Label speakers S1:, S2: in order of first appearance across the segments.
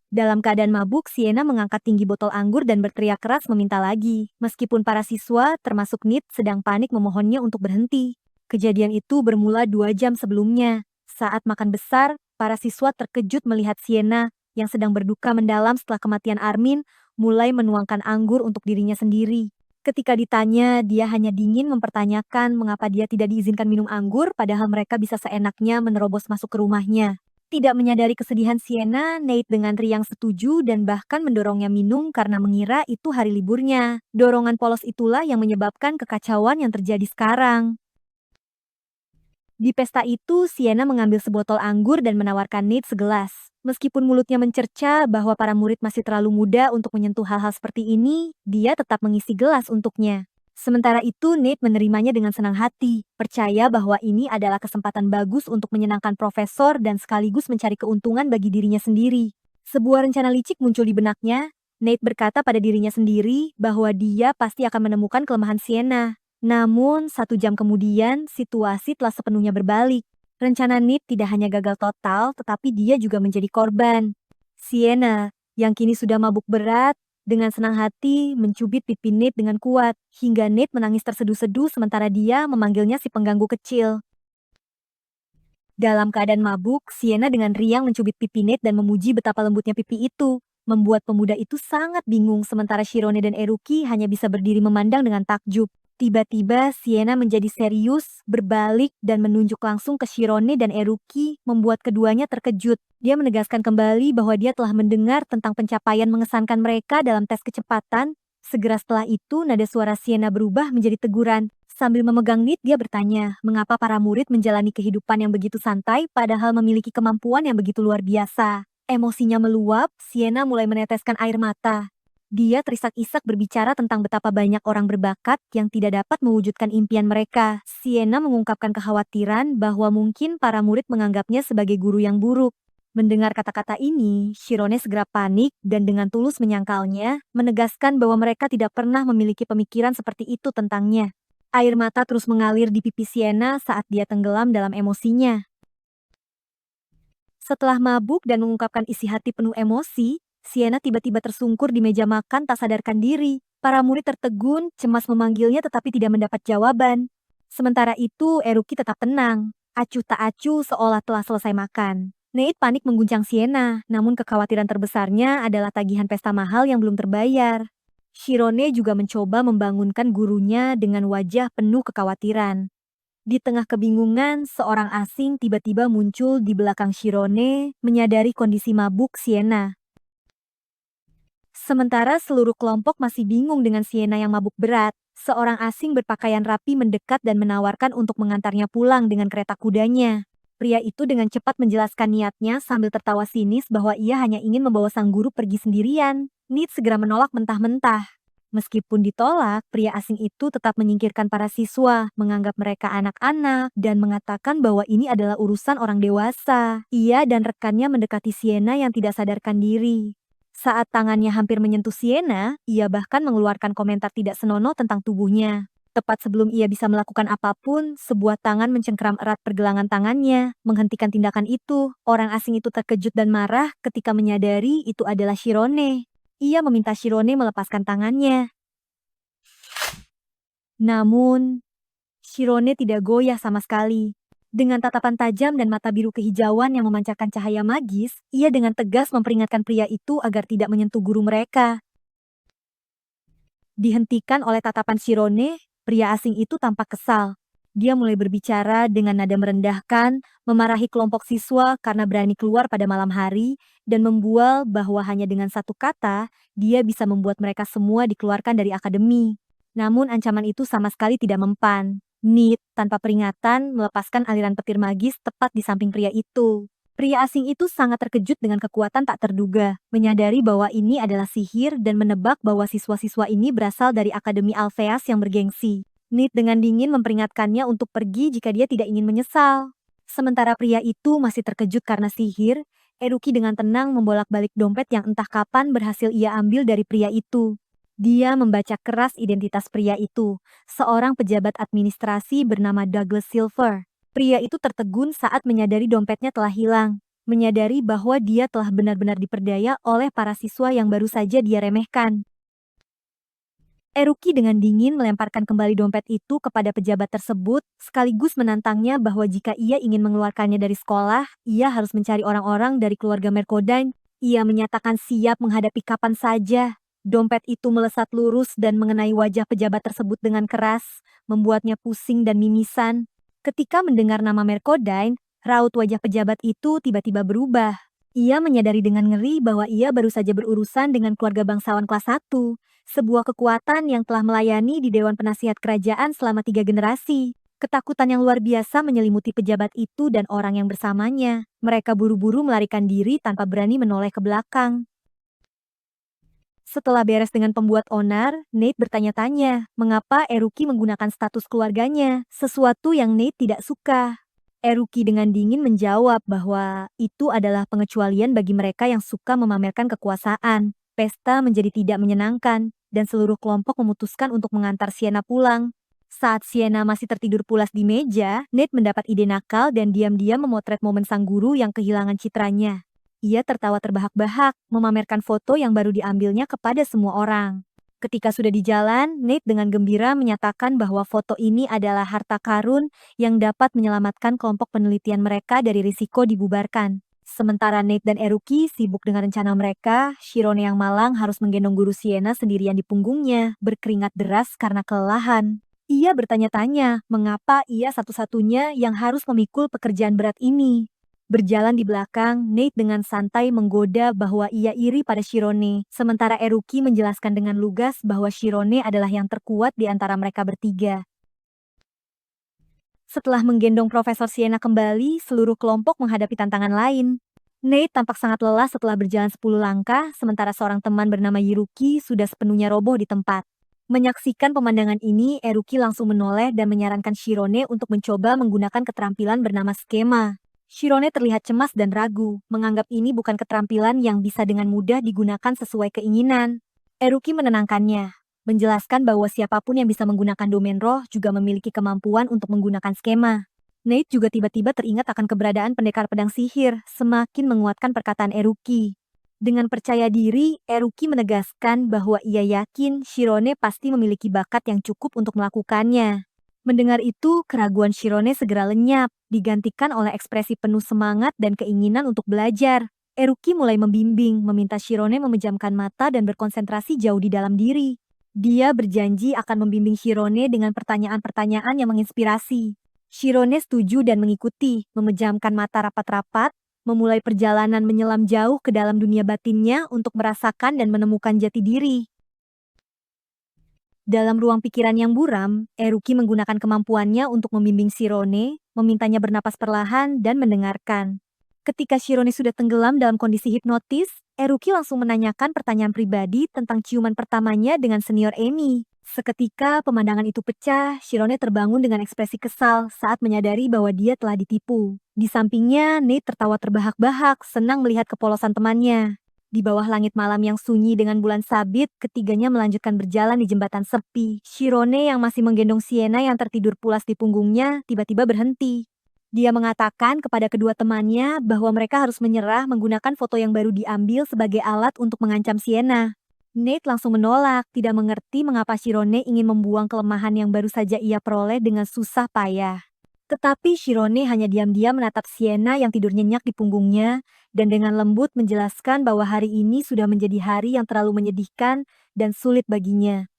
S1: Dalam keadaan mabuk, Sienna mengangkat tinggi botol anggur dan berteriak keras meminta lagi. Meskipun para siswa, termasuk Nit, sedang panik memohonnya untuk berhenti. Kejadian itu bermula 2 jam sebelumnya. Saat makan besar, para siswa terkejut melihat Sienna yang sedang berduka mendalam setelah kematian Armin, mulai menuangkan anggur untuk dirinya sendiri. Ketika ditanya, dia hanya dingin mempertanyakan mengapa dia tidak diizinkan minum anggur padahal mereka bisa seenaknya menerobos masuk ke rumahnya. Tidak menyadari kesedihan Sienna, Nate dengan riang setuju dan bahkan mendorongnya minum karena mengira itu hari liburnya. Dorongan polos itulah yang menyebabkan kekacauan yang terjadi sekarang. Di pesta itu, Sienna mengambil sebotol anggur dan menawarkan Nate segelas. Meskipun mulutnya mencerca bahwa para murid masih terlalu muda untuk menyentuh hal-hal seperti ini, dia tetap mengisi gelas untuknya. Sementara itu, Nate menerimanya dengan senang hati, percaya bahwa ini adalah kesempatan bagus untuk menyenangkan profesor dan sekaligus mencari keuntungan bagi dirinya sendiri. Sebuah rencana licik muncul di benaknya. Nate berkata pada dirinya sendiri bahwa dia pasti akan menemukan kelemahan Sienna. Namun, 1 jam kemudian, situasi telah sepenuhnya berbalik. Rencana Nit tidak hanya gagal total, tetapi dia juga menjadi korban. Sienna, yang kini sudah mabuk berat, dengan senang hati mencubit pipi Nate dengan kuat, hingga Nate menangis terseduh-seduh sementara dia memanggilnya si pengganggu kecil. Dalam keadaan mabuk, Sienna dengan riang mencubit pipi Nate dan memuji betapa lembutnya pipi itu. Membuat pemuda itu sangat bingung sementara Shirone dan Eruki hanya bisa berdiri memandang dengan takjub. Tiba-tiba Sienna menjadi serius, berbalik, dan menunjuk langsung ke Shirone dan Eruki, membuat keduanya terkejut. Dia menegaskan kembali bahwa dia telah mendengar tentang pencapaian mengesankan mereka dalam tes kecepatan. Segera setelah itu, nada suara Sienna berubah menjadi teguran. Sambil memegang Nit, dia bertanya, mengapa para murid menjalani kehidupan yang begitu santai padahal memiliki kemampuan yang begitu luar biasa. Emosinya meluap, Sienna mulai meneteskan air mata. Dia terisak-isak berbicara tentang betapa banyak orang berbakat yang tidak dapat mewujudkan impian mereka. Sienna mengungkapkan kekhawatiran bahwa mungkin para murid menganggapnya sebagai guru yang buruk. Mendengar kata-kata ini, Shirone segera panik dan dengan tulus menyangkalnya, menegaskan bahwa mereka tidak pernah memiliki pemikiran seperti itu tentangnya. Air mata terus mengalir di pipi Sienna saat dia tenggelam dalam emosinya. Setelah mabuk dan mengungkapkan isi hati penuh emosi, Sienna tiba-tiba tersungkur di meja makan tak sadarkan diri. Para murid tertegun, cemas memanggilnya tetapi tidak mendapat jawaban. Sementara itu, Eruki tetap tenang. Acuh tak acuh seolah telah selesai makan. Nate panik mengguncang Sienna, namun kekhawatiran terbesarnya adalah tagihan pesta mahal yang belum terbayar. Shirone juga mencoba membangunkan gurunya dengan wajah penuh kekhawatiran. Di tengah kebingungan, seorang asing tiba-tiba muncul di belakang Shirone, menyadari kondisi mabuk Sienna. Sementara seluruh kelompok masih bingung dengan Sienna yang mabuk berat, seorang asing berpakaian rapi mendekat dan menawarkan untuk mengantarnya pulang dengan kereta kudanya. Pria itu dengan cepat menjelaskan niatnya sambil tertawa sinis bahwa ia hanya ingin membawa sang guru pergi sendirian. Nit segera menolak mentah-mentah. Meskipun ditolak, pria asing itu tetap menyingkirkan para siswa, menganggap mereka anak-anak, dan mengatakan bahwa ini adalah urusan orang dewasa. Ia dan rekannya mendekati Sienna yang tidak sadarkan diri. Saat tangannya hampir menyentuh Sienna, ia bahkan mengeluarkan komentar tidak senonoh tentang tubuhnya. Tepat sebelum ia bisa melakukan apapun, sebuah tangan mencengkeram erat pergelangan tangannya, menghentikan tindakan itu. Orang asing itu terkejut dan marah ketika menyadari itu adalah Shirone. Ia meminta Shirone melepaskan tangannya. Namun, Shirone tidak goyah sama sekali. Dengan tatapan tajam dan mata biru kehijauan yang memancarkan cahaya magis, ia dengan tegas memperingatkan pria itu agar tidak menyentuh guru mereka. Dihentikan oleh tatapan Shirone, pria asing itu tampak kesal. Dia mulai berbicara dengan nada merendahkan, memarahi kelompok siswa karena berani keluar pada malam hari, dan membual bahwa hanya dengan satu kata, dia bisa membuat mereka semua dikeluarkan dari akademi. Namun ancaman itu sama sekali tidak mempan. Nit, tanpa peringatan, melepaskan aliran petir magis tepat di samping pria itu. Pria asing itu sangat terkejut dengan kekuatan tak terduga, menyadari bahwa ini adalah sihir dan menebak bahwa siswa-siswa ini berasal dari Akademi Alpheus yang bergengsi. Nit dengan dingin memperingatkannya untuk pergi jika dia tidak ingin menyesal. Sementara pria itu masih terkejut karena sihir, Eruki dengan tenang membolak-balik dompet yang entah kapan berhasil ia ambil dari pria itu. Dia membaca keras identitas pria itu, seorang pejabat administrasi bernama Douglas Silver. Pria itu tertegun saat menyadari dompetnya telah hilang. menyadari bahwa dia telah benar-benar diperdaya oleh para siswa yang baru saja dia remehkan. Eruki dengan dingin melemparkan kembali dompet itu kepada pejabat tersebut, sekaligus menantangnya bahwa jika ia ingin mengeluarkannya dari sekolah, ia harus mencari orang-orang dari keluarga Merkodine. Ia menyatakan siap menghadapi kapan saja. Dompet itu melesat lurus dan mengenai wajah pejabat tersebut dengan keras, membuatnya pusing dan mimisan. Ketika mendengar nama Merkodine, raut wajah pejabat itu tiba-tiba berubah. Ia menyadari dengan ngeri bahwa ia baru saja berurusan dengan keluarga bangsawan kelas 1. Sebuah kekuatan yang telah melayani di Dewan Penasihat Kerajaan selama 3 generasi. Ketakutan yang luar biasa menyelimuti pejabat itu dan orang yang bersamanya. Mereka buru-buru melarikan diri tanpa berani menoleh ke belakang. Setelah beres dengan pembuat onar, Nate bertanya-tanya, mengapa Eruki menggunakan status keluarganya, sesuatu yang Nate tidak suka. Eruki dengan dingin menjawab bahwa itu adalah pengecualian bagi mereka yang suka memamerkan kekuasaan. Pesta menjadi tidak menyenangkan, dan seluruh kelompok memutuskan untuk mengantar Sienna pulang. Saat Sienna masih tertidur pulas di meja, Nate mendapat ide nakal dan diam-diam memotret momen sang guru yang kehilangan citranya. Ia tertawa terbahak-bahak, memamerkan foto yang baru diambilnya kepada semua orang. Ketika sudah di jalan, Nate dengan gembira menyatakan bahwa foto ini adalah harta karun yang dapat menyelamatkan kelompok penelitian mereka dari risiko dibubarkan. Sementara Nate dan Eruki sibuk dengan rencana mereka, Shirone yang malang harus menggendong guru Sienna sendirian di punggungnya, berkeringat deras karena kelelahan. Ia bertanya-tanya mengapa ia satu-satunya yang harus memikul pekerjaan berat ini. Berjalan di belakang, Nate dengan santai menggoda bahwa ia iri pada Shirone, sementara Eruki menjelaskan dengan lugas bahwa Shirone adalah yang terkuat di antara mereka bertiga. Setelah menggendong Profesor Sienna kembali, seluruh kelompok menghadapi tantangan lain. Nate tampak sangat lelah setelah berjalan 10 langkah, sementara seorang teman bernama Yiruki sudah sepenuhnya roboh di tempat. Menyaksikan pemandangan ini, Eruki langsung menoleh dan menyarankan Shirone untuk mencoba menggunakan keterampilan bernama skema. Shirone terlihat cemas dan ragu, menganggap ini bukan keterampilan yang bisa dengan mudah digunakan sesuai keinginan. Eruki menenangkannya, menjelaskan bahwa siapapun yang bisa menggunakan domain roh juga memiliki kemampuan untuk menggunakan skema. Nate juga tiba-tiba teringat akan keberadaan pendekar pedang sihir, semakin menguatkan perkataan Eruki. Dengan percaya diri, Eruki menegaskan bahwa ia yakin Shirone pasti memiliki bakat yang cukup untuk melakukannya. Mendengar itu, keraguan Shirone segera lenyap, digantikan oleh ekspresi penuh semangat dan keinginan untuk belajar. Eruki mulai membimbing, meminta Shirone memejamkan mata dan berkonsentrasi jauh di dalam diri. Dia berjanji akan membimbing Shirone dengan pertanyaan-pertanyaan yang menginspirasi. Shirone setuju dan mengikuti, memejamkan mata rapat-rapat, memulai perjalanan menyelam jauh ke dalam dunia batinnya untuk merasakan dan menemukan jati diri. Dalam ruang pikiran yang buram, Eruki menggunakan kemampuannya untuk membimbing Shirone, memintanya bernapas perlahan dan mendengarkan. Ketika Shirone sudah tenggelam dalam kondisi hipnotis, Eruki langsung menanyakan pertanyaan pribadi tentang ciuman pertamanya dengan senior Emi. Seketika pemandangan itu pecah, Shirone terbangun dengan ekspresi kesal saat menyadari bahwa dia telah ditipu. Di sampingnya, Nate tertawa terbahak-bahak, senang melihat kepolosan temannya. Di bawah langit malam yang sunyi dengan bulan sabit, ketiganya melanjutkan berjalan di jembatan sepi. Shirone yang masih menggendong Sienna yang tertidur pulas di punggungnya, tiba-tiba berhenti. Dia mengatakan kepada kedua temannya bahwa mereka harus menyerah menggunakan foto yang baru diambil sebagai alat untuk mengancam Sienna. Nate langsung menolak, tidak mengerti mengapa Shirone ingin membuang kelemahan yang baru saja ia peroleh dengan susah payah. Tetapi Shirone hanya diam-diam menatap Sienna yang tidur nyenyak di punggungnya, dan dengan lembut menjelaskan bahwa hari ini sudah menjadi hari yang terlalu menyedihkan dan sulit baginya.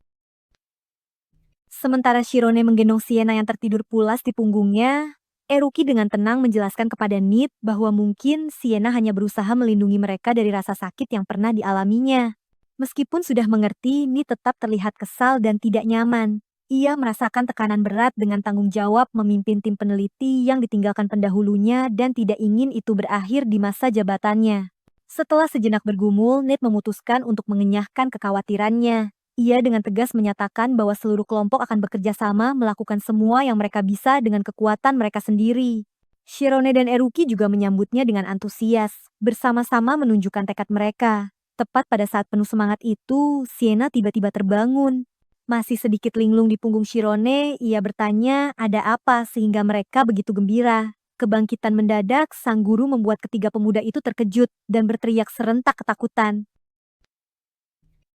S1: Sementara Shirone menggendong Sienna yang tertidur pulas di punggungnya, Eruki dengan tenang menjelaskan kepada Nate bahwa mungkin Sienna hanya berusaha melindungi mereka dari rasa sakit yang pernah dialaminya. Meskipun sudah mengerti, Nate tetap terlihat kesal dan tidak nyaman. Ia merasakan tekanan berat dengan tanggung jawab memimpin tim peneliti yang ditinggalkan pendahulunya dan tidak ingin itu berakhir di masa jabatannya. Setelah sejenak bergumul, Nate memutuskan untuk mengenyahkan kekhawatirannya. Ia dengan tegas menyatakan bahwa seluruh kelompok akan bekerja sama melakukan semua yang mereka bisa dengan kekuatan mereka sendiri. Shirone dan Eruki juga menyambutnya dengan antusias, bersama-sama menunjukkan tekad mereka. Tepat pada saat penuh semangat itu, Sienna tiba-tiba terbangun. Masih sedikit linglung di punggung Shirone, ia bertanya ada apa sehingga mereka begitu gembira. Kebangkitan mendadak sang guru membuat ketiga pemuda itu terkejut dan berteriak serentak ketakutan.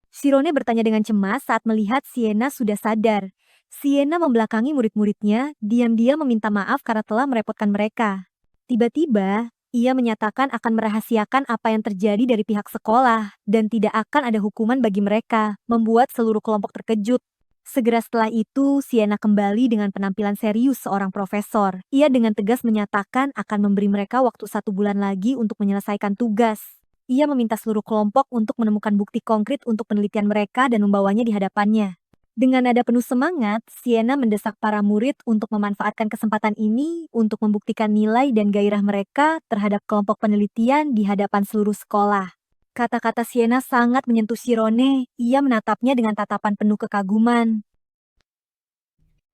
S1: Shirone bertanya dengan cemas saat melihat Sienna sudah sadar. Sienna membelakangi murid-muridnya, diam-diam meminta maaf karena telah merepotkan mereka. Tiba-tiba, ia menyatakan akan merahasiakan apa yang terjadi dari pihak sekolah, dan tidak akan ada hukuman bagi mereka, membuat seluruh kelompok terkejut. Segera setelah itu, Sienna kembali dengan penampilan serius seorang profesor. Ia dengan tegas menyatakan akan memberi mereka waktu 1 bulan lagi untuk menyelesaikan tugas. Ia meminta seluruh kelompok untuk menemukan bukti konkret untuk penelitian mereka dan membawanya di hadapannya. Dengan nada penuh semangat, Sienna mendesak para murid untuk memanfaatkan kesempatan ini untuk membuktikan nilai dan gairah mereka terhadap kelompok penelitian di hadapan seluruh sekolah. Kata-kata Sienna sangat menyentuh Shirone, ia menatapnya dengan tatapan penuh kekaguman.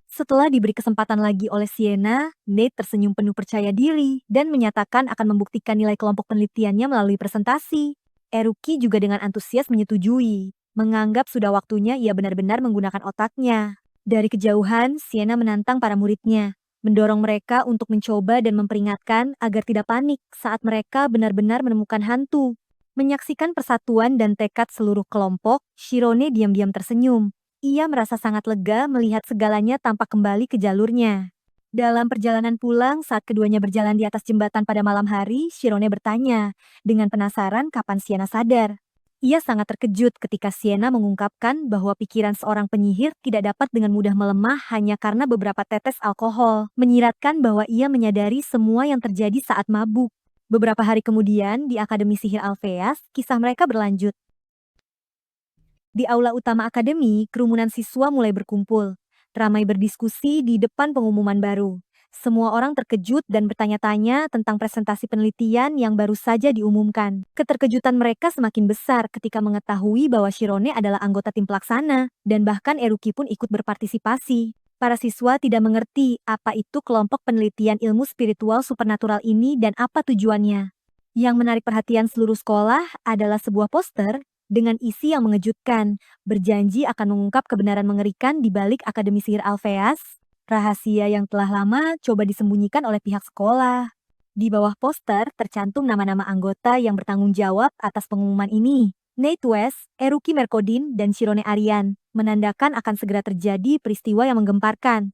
S1: Setelah diberi kesempatan lagi oleh Sienna, Nate tersenyum penuh percaya diri dan menyatakan akan membuktikan nilai kelompok penelitiannya melalui presentasi. Eruki juga dengan antusias menyetujui, menganggap sudah waktunya ia benar-benar menggunakan otaknya. Dari kejauhan, Sienna menantang para muridnya, mendorong mereka untuk mencoba dan memperingatkan agar tidak panik saat mereka benar-benar menemukan hantu. Menyaksikan persatuan dan tekad seluruh kelompok, Shirone diam-diam tersenyum. Ia merasa sangat lega melihat segalanya tampak kembali ke jalurnya. Dalam perjalanan pulang saat keduanya berjalan di atas jembatan pada malam hari, Shirone bertanya, dengan penasaran kapan Sienna sadar. Ia sangat terkejut ketika Sienna mengungkapkan bahwa pikiran seorang penyihir tidak dapat dengan mudah melemah hanya karena beberapa tetes alkohol, menyiratkan bahwa ia menyadari semua yang terjadi saat mabuk. Beberapa hari kemudian, di Akademi Sihir Alpheus, kisah mereka berlanjut. Di aula utama akademi, kerumunan siswa mulai berkumpul. Ramai berdiskusi di depan pengumuman baru. Semua orang terkejut dan bertanya-tanya tentang presentasi penelitian yang baru saja diumumkan. Keterkejutan mereka semakin besar ketika mengetahui bahwa Shirone adalah anggota tim pelaksana, dan bahkan Eruki pun ikut berpartisipasi. Para siswa tidak mengerti apa itu kelompok penelitian ilmu spiritual supernatural ini dan apa tujuannya. Yang menarik perhatian seluruh sekolah adalah sebuah poster dengan isi yang mengejutkan, berjanji akan mengungkap kebenaran mengerikan di balik Akademi Sihir Alpheus, rahasia yang telah lama coba disembunyikan oleh pihak sekolah. Di bawah poster tercantum nama-nama anggota yang bertanggung jawab atas pengumuman ini. Nate West, Eruki Merkodin, dan Shirone Arian, menandakan akan segera terjadi peristiwa yang menggemparkan.